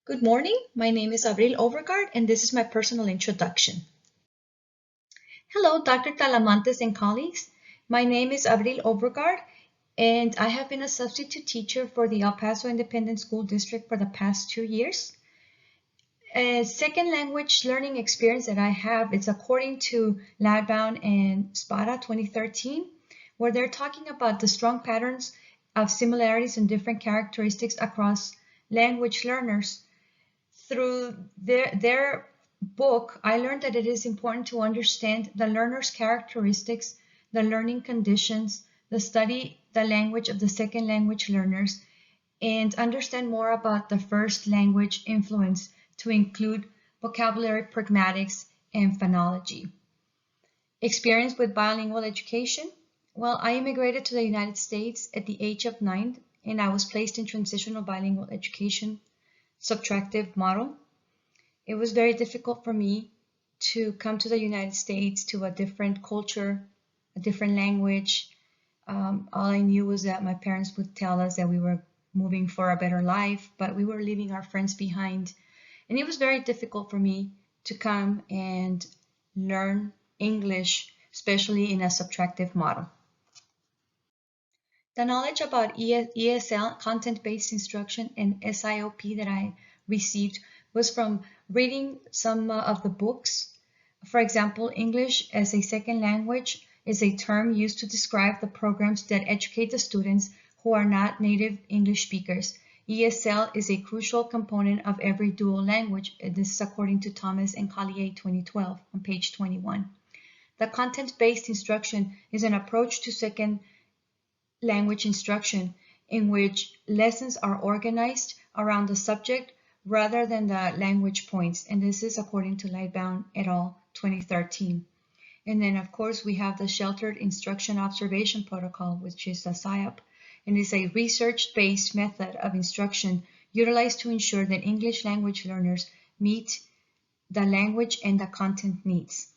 Good morning. My name is Abril Overgaard, and this is my personal introduction. Hello, Dr. Talamantes and colleagues. My name is Abril Overgaard, and I have been a substitute teacher for the El Paso Independent School District for the past 2 years. A second language learning experience that I have is according to Ladbound and Spada 2013, where they're talking about the strong patterns of similarities and different characteristics across language learners. Through their book, I learned that it is important to understand the learner's characteristics, the learning conditions, the study the language of the second language learners, and understand more about the first language influence to include vocabulary pragmatics and phonology. Experience with bilingual education. Well, I immigrated to the United States at the age of 9, and I was placed in transitional bilingual education subtractive model. It was very difficult for me to come to the United States, to a different culture, a different language. All I knew was that my parents would tell us that we were moving for a better life, but we were leaving our friends behind. And it was very difficult for me to come and learn English, especially in a subtractive model. The knowledge about ESL, content-based instruction, and SIOP that I received was from reading some of the books. For example, English as a second language is a term used to describe the programs that educate the students who are not native English speakers. ESL is a crucial component of every dual language. This is according to Thomas and Collier 2012 on page 21. The content-based instruction is an approach to second language instruction in which lessons are organized around the subject rather than the language points, and this is according to Lightbound et al. 2013. And then of course we have the Sheltered Instruction Observation Protocol, which is the SIOP, and is a research-based method of instruction utilized to ensure that English language learners meet the language and the content needs.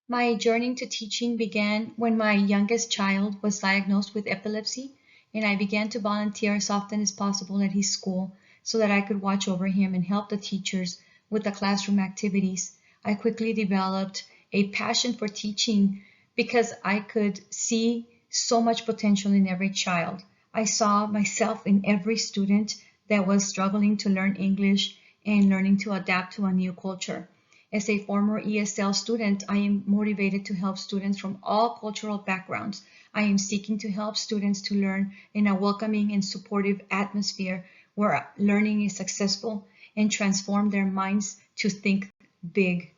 My journey to teaching began when my youngest child was diagnosed with epilepsy, and I began to volunteer as often as possible at his school so that I could watch over him and help the teachers with the classroom activities. I quickly developed a passion for teaching because I could see so much potential in every child. I saw myself in every student that was struggling to learn English and learning to adapt to a new culture. As a former ESL student, I am motivated to help students from all cultural backgrounds. I am seeking to help students to learn in a welcoming and supportive atmosphere where learning is successful and transform their minds to think big.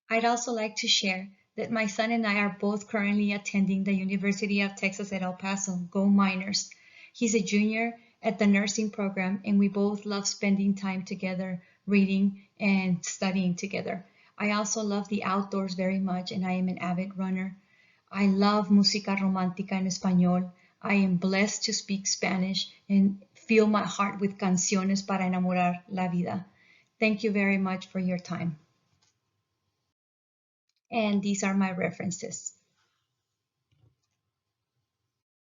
I'd also like to share that my son and I are both currently attending the University of Texas at El Paso. Go Miners! He's a junior at the nursing program, and we both love spending time together, reading and studying together. I also love the outdoors very much, and I am an avid runner. I love música romántica en español. I am blessed to speak Spanish and fill my heart with canciones para enamorar la vida. Thank you very much for your time. And these are my references.